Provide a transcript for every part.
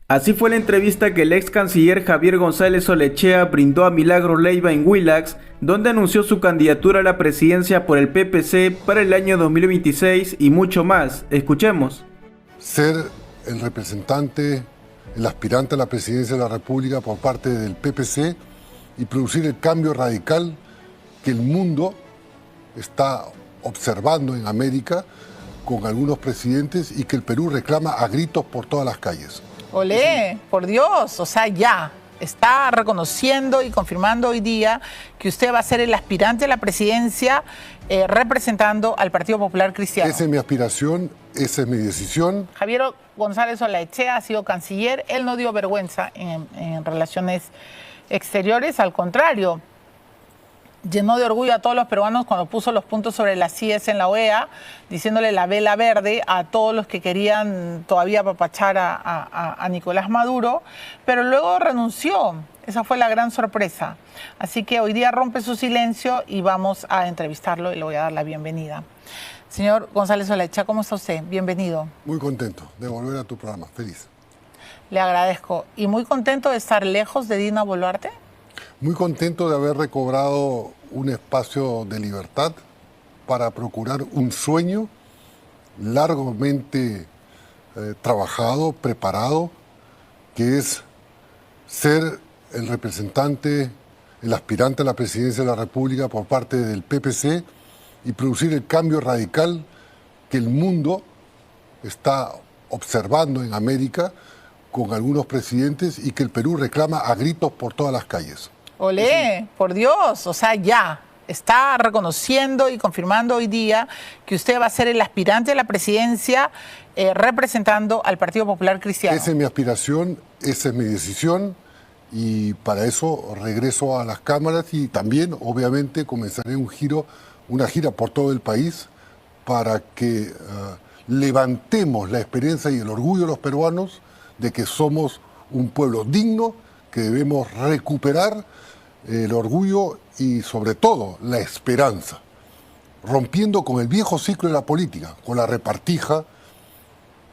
Así fue la entrevista que el ex canciller Javier González Olechea brindó a Milagros Leiva en Willax, donde anunció su candidatura a la presidencia por el PPC para el año 2026 y mucho más. Escuchemos. Ser el representante, el aspirante a la presidencia de la República por parte del PPC y producir el cambio radical que el mundo está observando en América con algunos presidentes y que el Perú reclama a gritos por todas las calles. Olé, por Dios, o sea, ya está reconociendo y confirmando hoy día que usted va a ser el aspirante a la presidencia representando al Partido Popular Cristiano. Esa es mi aspiración, esa es mi decisión. Javier González Olechea ha sido canciller, él no dio vergüenza en relaciones exteriores, al contrario, llenó de orgullo a todos los peruanos cuando puso los puntos sobre las IES en la OEA, diciéndole la vela verde a todos los que querían todavía apapachar a Nicolás Maduro, pero luego renunció. Esa fue la gran sorpresa. Así que hoy día rompe su silencio y vamos a entrevistarlo y le voy a dar la bienvenida. Señor González Olechea, ¿cómo está usted? Bienvenido. Muy contento de volver a tu programa, feliz. Le agradezco. ¿Y muy contento de estar lejos de Dina Boluarte? Muy contento de haber recobrado un espacio de libertad para procurar un sueño largamente trabajado, preparado, que es ser el representante, el aspirante a la presidencia de la República por parte del PPC y producir el cambio radical que el mundo está observando en América con algunos presidentes y que el Perú reclama a gritos por todas las calles. Olé, por Dios, o sea, ya está reconociendo y confirmando hoy día que usted va a ser el aspirante a la presidencia representando al Partido Popular Cristiano. Esa es mi aspiración, esa es mi decisión y para eso regreso a las cámaras y también, obviamente, comenzaré una gira por todo el país para que levantemos la experiencia y el orgullo de los peruanos de que somos un pueblo digno, que debemos recuperar el orgullo y sobre todo la esperanza, rompiendo con el viejo ciclo de la política, con la repartija,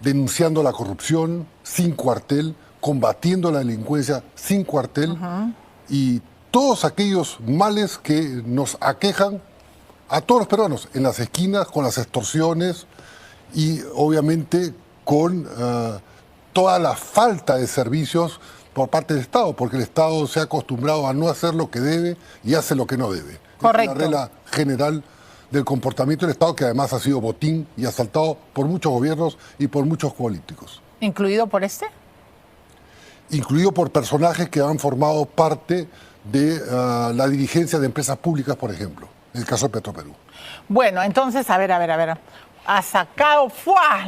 denunciando la corrupción sin cuartel, combatiendo la delincuencia sin cuartel y todos aquellos males que nos aquejan a todos los peruanos, en las esquinas, con las extorsiones y obviamente con toda la falta de servicios por parte del Estado, porque el Estado se ha acostumbrado a no hacer lo que debe y hace lo que no debe. Correcto. Es la regla general del comportamiento del Estado, que además ha sido botín y asaltado por muchos gobiernos y por muchos políticos. ¿Incluido por este? Incluido por personajes que han formado parte de la dirigencia de empresas públicas, por ejemplo, en el caso de Petroperú. Bueno, entonces, a ver. Ha sacado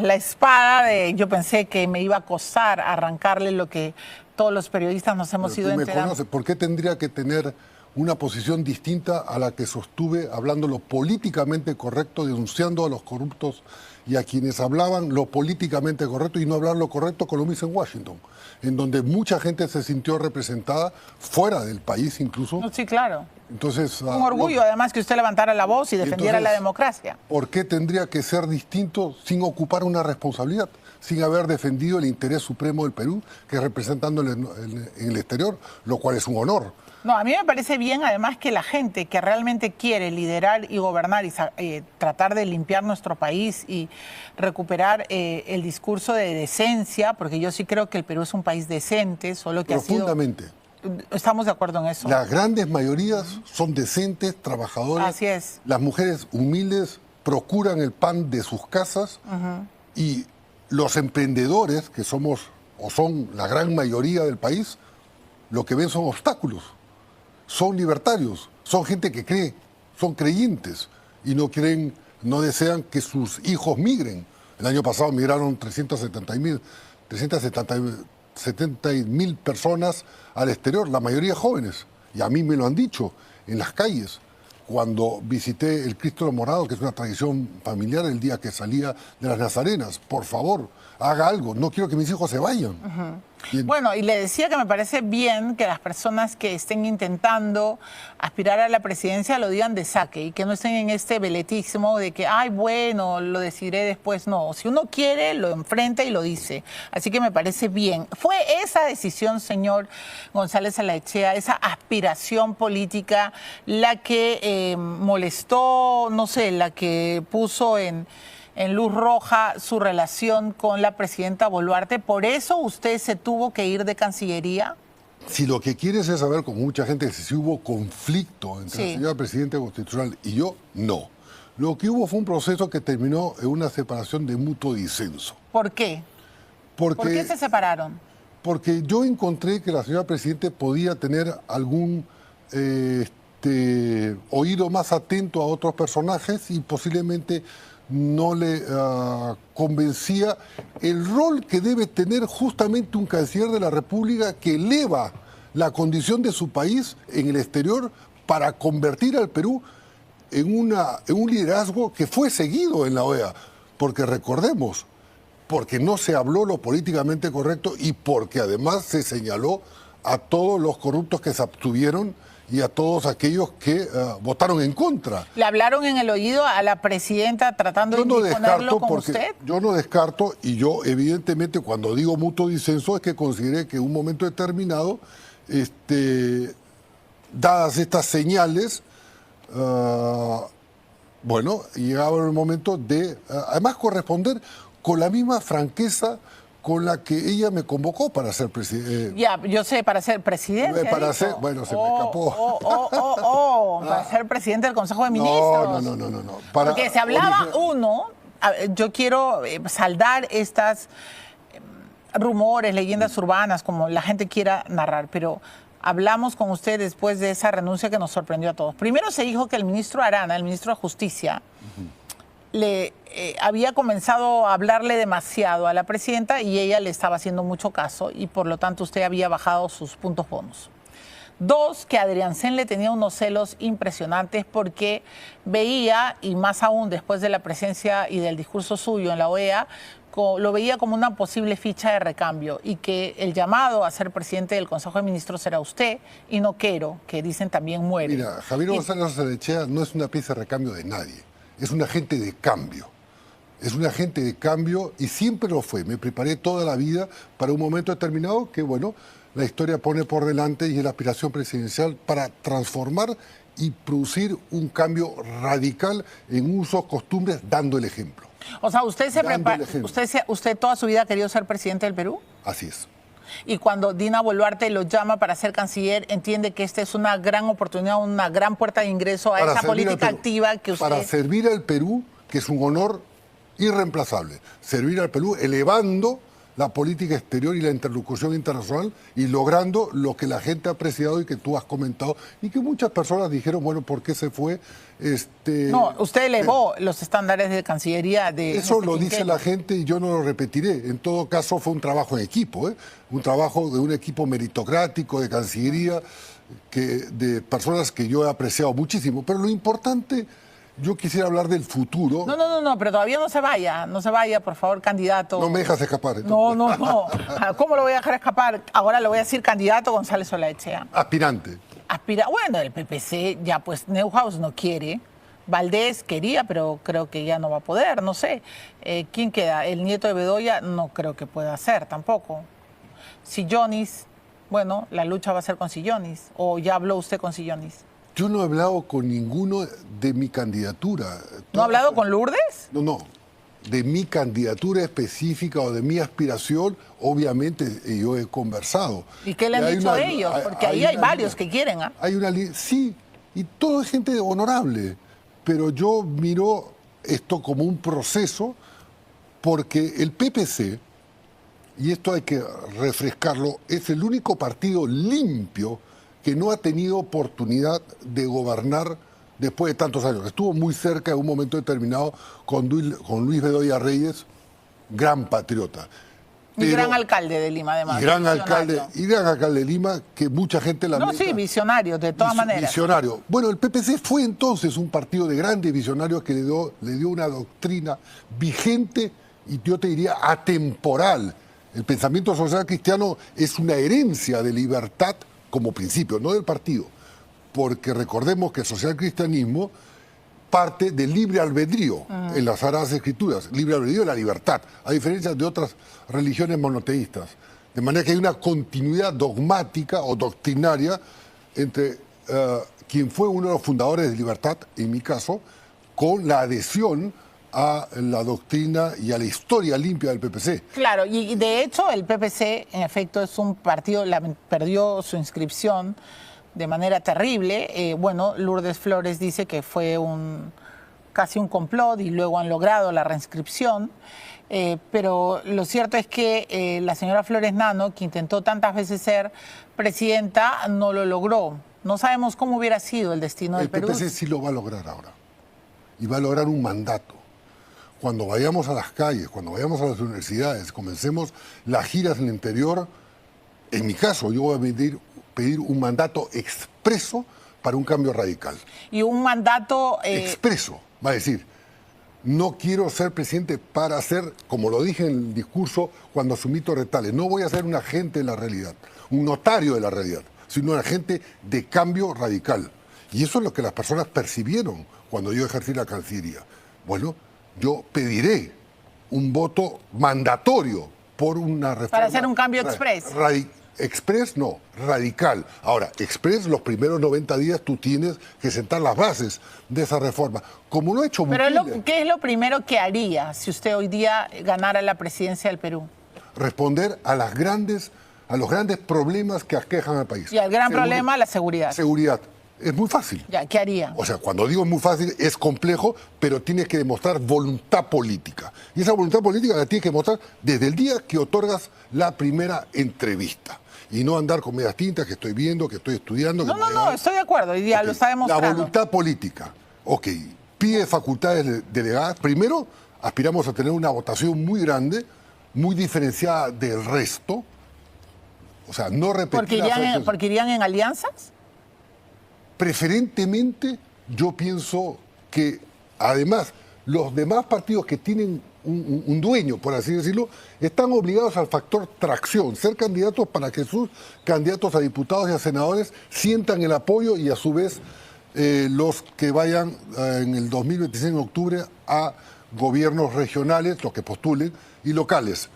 la espada de... Yo pensé que me iba a acosar, a arrancarle lo que todos los periodistas nos hemos ido enterando. Me conoces, ¿por qué tendría que tener una posición distinta a la que sostuve hablando lo políticamente correcto, denunciando a los corruptos y a quienes hablaban lo políticamente correcto y no hablar lo correcto con lo mismo en Washington, en donde mucha gente se sintió representada fuera del país incluso? No, sí, claro. Entonces, un orgullo además que usted levantara la voz y defendiera la democracia. ¿Por qué tendría que ser distinto sin ocupar una responsabilidad? Sin haber defendido el interés supremo del Perú, que es representándolo en el exterior, lo cual es un honor. No, a mí me parece bien además que la gente que realmente quiere liderar y gobernar y tratar de limpiar nuestro país y recuperar el discurso de decencia, porque yo sí creo que el Perú es un país decente, solo que profundamente. Estamos de acuerdo en eso. Las grandes mayorías son decentes, trabajadoras. Así es. Las mujeres humildes procuran el pan de sus casas y los emprendedores, que somos o son la gran mayoría del país, lo que ven son obstáculos. Son libertarios, son gente que cree, son creyentes y no desean que sus hijos migren. El año pasado migraron 370.000 personas al exterior, la mayoría jóvenes. Y a mí me lo han dicho en las calles. Cuando visité el Cristo Morado, que es una tradición familiar, el día que salía de las Nazarenas, por favor, haga algo, no quiero que mis hijos se vayan. Bien. Bueno, y le decía que me parece bien que las personas que estén intentando aspirar a la presidencia lo digan de saque y que no estén en este veletismo de que, ay, bueno, lo decidiré después. No, si uno quiere, lo enfrenta y lo dice. Así que me parece bien. Fue esa decisión, señor González Alaechea, esa aspiración política, la que molestó, no sé, la que puso en luz roja su relación con la presidenta Boluarte. ¿Por eso usted se tuvo que ir de Cancillería? Si lo que quieres es saber, como mucha gente, si hubo conflicto entre la señora presidenta constitucional y yo, no. Lo que hubo fue un proceso que terminó en una separación de mutuo disenso. ¿Por qué? ¿Por qué se separaron? Porque yo encontré que la señora presidenta podía tener algún oído más atento a otros personajes y posiblemente no le convencía el rol que debe tener justamente un canciller de la República que eleva la condición de su país en el exterior para convertir al Perú en un liderazgo que fue seguido en la OEA. Porque recordemos, porque no se habló lo políticamente correcto y porque además se señaló a todos los corruptos que se abstuvieron y a todos aquellos que votaron en contra. ¿Le hablaron en el oído a la presidenta tratando de imponerlo con usted? Yo no descarto, y yo evidentemente cuando digo mutuo disenso es que consideré que en un momento determinado, dadas estas señales, bueno, llegaba el momento de, además, corresponder con la misma franqueza con la que ella me convocó para ser presidente. Ya, yo sé, para ser presidente. Bueno, se me escapó. Para ser presidente del Consejo de Ministros. No. Porque se hablaba yo quiero saldar estas rumores, leyendas urbanas, como la gente quiera narrar, pero hablamos con usted después de esa renuncia que nos sorprendió a todos. Primero se dijo que el ministro Arana, el ministro de Justicia, le había comenzado a hablarle demasiado a la presidenta y ella le estaba haciendo mucho caso y por lo tanto usted había bajado sus puntos bonus. Dos, que Adriancén le tenía unos celos impresionantes porque veía, y más aún después de la presencia y del discurso suyo en la OEA, lo veía como una posible ficha de recambio y que el llamado a ser presidente del Consejo de Ministros era usted y no Quero, que dicen también muere. Mira, Javier González Alaechea no es una pieza de recambio de nadie, es un agente de cambio. Es un agente de cambio y siempre lo fue. Me preparé toda la vida para un momento determinado que, bueno, la historia pone por delante y es la aspiración presidencial para transformar y producir un cambio radical en usos, costumbres, dando el ejemplo. O sea, usted se prepara, usted toda su vida ha querido ser presidente del Perú. Así es. Y cuando Dina Boluarte lo llama para ser canciller, entiende que esta es una gran oportunidad, una gran puerta de ingreso a esa política activa que usted... Para servir al Perú, que es un honor irreemplazable, servir al Perú elevando la política exterior y la interlocución internacional y logrando lo que la gente ha apreciado y que tú has comentado y que muchas personas dijeron, bueno, ¿por qué se fue? No, usted elevó los estándares de Cancillería de... Eso lo dice la gente y yo no lo repetiré. En todo caso fue un trabajo en equipo, un trabajo de un equipo meritocrático de Cancillería, de personas que yo he apreciado muchísimo. Pero lo importante... Yo quisiera hablar del futuro. No, pero todavía no se vaya, por favor, candidato. No me dejas escapar. Entonces. No. ¿Cómo lo voy a dejar escapar? Ahora le voy a decir candidato González Olaechea. Aspirante. Bueno, el PPC ya pues Neuhaus no quiere. Valdés quería, pero creo que ya no va a poder, no sé. ¿Quién queda? El nieto de Bedoya no creo que pueda ser tampoco. Sillonis, bueno, la lucha va a ser con Sillonis. ¿O ya habló usted con Sillonis? Yo no he hablado con ninguno de mi candidatura. ¿No ha hablado con Lourdes? No. De mi candidatura específica o de mi aspiración, obviamente yo he conversado. ¿Y qué le han dicho de ellos? Porque ahí hay varios que quieren. Hay una sí, y todo es gente honorable. Pero yo miro esto como un proceso porque el PPC, y esto hay que refrescarlo, es el único partido limpio que no ha tenido oportunidad de gobernar después de tantos años. Estuvo muy cerca en un momento determinado con Luis Bedoya Reyes, gran patriota. Y gran alcalde de Lima, además. Y gran alcalde de Lima, que mucha gente lamenta. No, sí, visionario, de todas maneras. Visionario. Bueno, el PPC fue entonces un partido de grandes visionarios que le dio una doctrina vigente y yo te diría atemporal El pensamiento social cristiano es una herencia de libertad como principio, no del partido. Porque recordemos que el social cristianismo parte del libre albedrío en las Sagradas Escrituras, libre albedrío de la libertad, a diferencia de otras religiones monoteístas. De manera que hay una continuidad dogmática o doctrinaria entre quien fue uno de los fundadores de Libertad, en mi caso, con la adhesión a la doctrina y a la historia limpia del PPC. Claro, y de hecho el PPC, en efecto, es un partido, perdió su inscripción de manera terrible. Bueno, Lourdes Flores dice que fue casi un complot y luego han logrado la reinscripción. Pero lo cierto es que la señora Flores Nano, que intentó tantas veces ser presidenta, no lo logró. No sabemos cómo hubiera sido el destino del Perú. El PPC sí lo va a lograr ahora. Y va a lograr un mandato. Cuando vayamos a las calles, cuando vayamos a las universidades, comencemos las giras en el interior, en mi caso yo voy a pedir un mandato expreso para un cambio radical. Y un mandato... Expreso, va a decir, no quiero ser presidente para ser, como lo dije en el discurso cuando asumí Torretales, no voy a ser un agente de la realidad, un notario de la realidad, sino un agente de cambio radical. Y eso es lo que las personas percibieron cuando yo ejercí la Cancillería. Bueno, yo pediré un voto mandatorio por una reforma. Para hacer un cambio express. Express no, radical. Ahora, express, los primeros 90 días tú tienes que sentar las bases de esa reforma. Como lo ha hecho Bukele. Pero ¿qué es lo primero que haría si usted hoy día ganara la presidencia del Perú? Responder a los grandes problemas que aquejan al país. Y al gran problema, la seguridad. Seguridad. Es muy fácil. Ya, ¿qué haría? O sea, cuando digo muy fácil, es complejo, pero tienes que demostrar voluntad política. Y esa voluntad política la tienes que mostrar desde el día que otorgas la primera entrevista. Y no andar con medias tintas, que estoy viendo, que estoy estudiando. No, estoy de acuerdo, hoy día lo está demostrando. La voluntad política, ok, pide facultades delegadas. Primero, aspiramos a tener una votación muy grande, muy diferenciada del resto. O sea, no repetir... ¿Porque irían en alianzas? Preferentemente, yo pienso que, además, los demás partidos que tienen un dueño, por así decirlo, están obligados al factor tracción, ser candidatos para que sus candidatos a diputados y a senadores sientan el apoyo y, a su vez, los que vayan en el 2026, en octubre, a gobiernos regionales, los que postulen, y locales.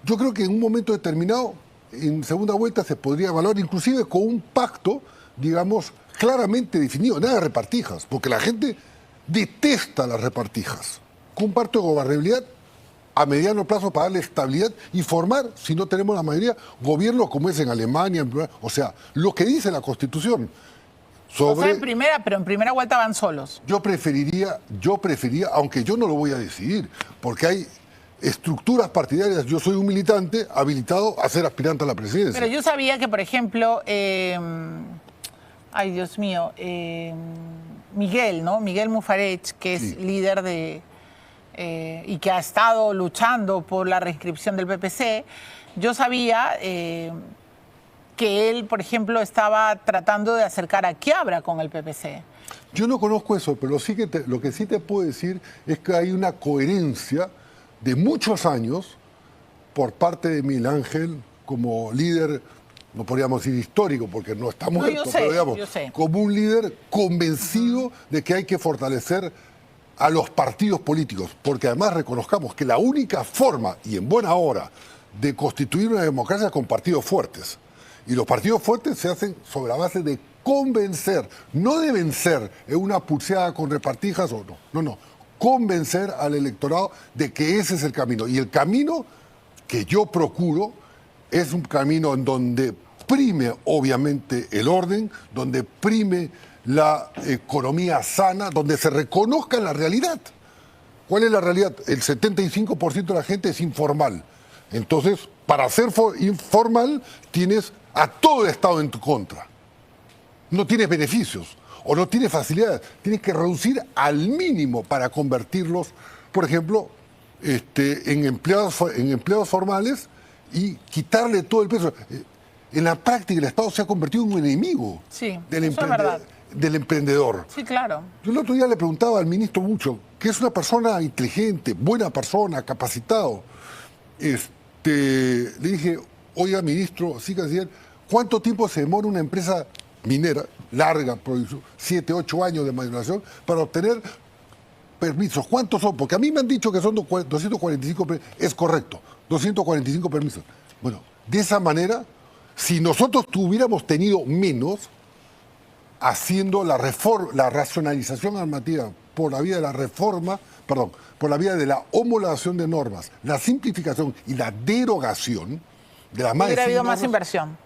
Yo creo que en un momento determinado, en segunda vuelta, se podría evaluar, inclusive con un pacto, digamos, claramente definido, nada de repartijas, porque la gente detesta las repartijas. Con un pacto de gobernabilidad a mediano plazo para darle estabilidad y formar, si no tenemos la mayoría, gobiernos como es en Alemania, o sea, lo que dice la Constitución. O sea, pero en primera vuelta van solos. Yo preferiría, aunque yo no lo voy a decidir, porque hay estructuras partidarias. Yo soy un militante habilitado a ser aspirante a la presidencia. Pero yo sabía que, por ejemplo, ay, Dios mío, Miguel, ¿no? Miguel Mufarech, que es líder de... y que ha estado luchando por la reinscripción del PPC, yo sabía que él, por ejemplo, estaba tratando de acercar a Quiabra con el PPC. Yo no conozco eso, pero sí lo que sí te puedo decir es que hay una coherencia de muchos años por parte de Miguel Ángel como líder, no podríamos decir histórico porque no está muerto, pero digamos, como un líder convencido de que hay que fortalecer a los partidos políticos, porque además reconozcamos que la única forma, y en buena hora, de constituir una democracia es con partidos fuertes. Y los partidos fuertes se hacen sobre la base de convencer, no de vencer en una pulseada con repartijas o no, convencer al electorado de que ese es el camino. Y el camino que yo procuro es un camino en donde prime, obviamente, el orden, donde prime la economía sana, donde se reconozca la realidad. ¿Cuál es la realidad? El 75% de la gente es informal. Entonces, para ser informal, tienes a todo el Estado en tu contra. No tienes beneficios o no tienes facilidades. Tienes que reducir al mínimo para convertirlos, por ejemplo, en empleados formales y quitarle todo el peso. En la práctica, el Estado se ha convertido en un enemigo del emprendedor. Sí, claro. Yo el otro día le preguntaba al ministro Mucho, que es una persona inteligente, buena persona, capacitado, le dije, oiga, ministro, sí, canciller, ¿cuánto tiempo se demora una empresa minera, larga, 7, 8 años de maduración, para obtener permisos? ¿Cuántos son? Porque a mí me han dicho que son 245 permisos. Es correcto, 245 permisos. Bueno, de esa manera, si nosotros hubiéramos tenido menos, haciendo la racionalización normativa por la vía de la reforma, perdón, por la vía de la homologación de normas, la simplificación y la derogación de las más de 100 Hubiera habido más normas, inversión.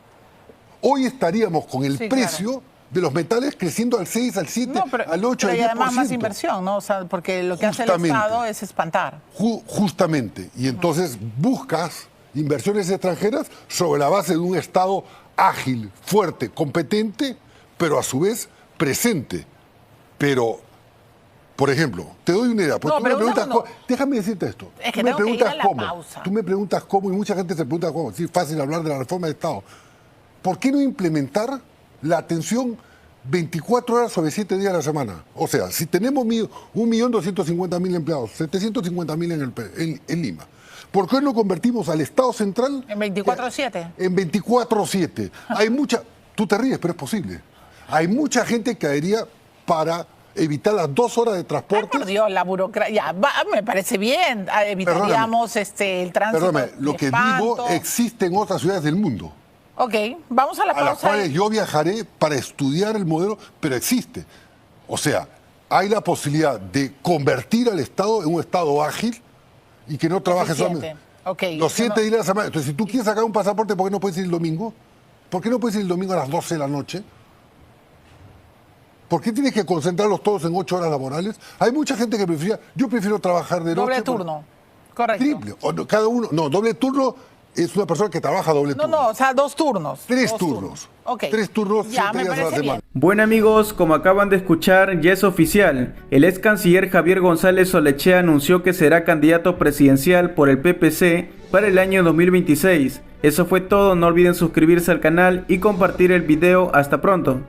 hoy estaríamos con el Sí, precio claro. de los metales creciendo al 6, al 7, al 8, pero al 10%. y además más inversión, ¿no? O sea, porque lo que hace el Justamente. Estado es espantar. Justamente. Y entonces buscas inversiones extranjeras sobre la base de un Estado ágil, fuerte, competente, pero a su vez presente. Pero, por ejemplo, te doy una idea. Porque No, tú me pero preguntas no. Déjame decirte esto. Es que Tú me tengo que ir preguntas a la cómo. pausa. Tú me preguntas cómo y mucha gente se pregunta cómo. Sí, fácil hablar de la reforma de Estado. ¿Por qué no implementar la atención 24 horas sobre 7 días a la semana? O sea, si tenemos 1.250.000 empleados, 750.000 en Lima, ¿por qué no convertimos al Estado central En 24/7. en 24/7? Hay mucha, tú te ríes, pero es posible. Hay mucha gente que caería para evitar las 2 horas de Ay, transporte. por Dios, la burocracia. Me parece bien. Evitaríamos el tránsito. Perdóname, lo de que digo espanto. existe en otras ciudades del mundo, Ok, vamos a la a las pausa. cuales yo viajaré para estudiar el modelo, pero existe. O sea, hay la posibilidad de convertir al Estado en un Estado ágil y que no trabaje Eficiente. solamente Ok, los eso 7 no- días a la semana. Entonces, si tú quieres sacar un pasaporte, ¿por qué no puedes ir el domingo? ¿Por qué no puedes ir el domingo a las 12 de la noche? ¿Por qué tienes que concentrarlos todos en 8 horas laborales? Hay mucha gente que yo prefiero trabajar de noche. Doble turno. Correcto. Triple. O no, cada uno. No, doble turno es una persona que trabaja doble No, turno. no, o sea, 2 turnos. 3 Dos turnos. Ok. 3 turnos, Ya, 7 me días a la parece semana. bien. Bueno amigos, como acaban de escuchar, ya es oficial. El ex canciller Javier González Olechea anunció que será candidato presidencial por el PPC para el año 2026. Eso fue todo, no olviden suscribirse al canal y compartir el video. Hasta pronto.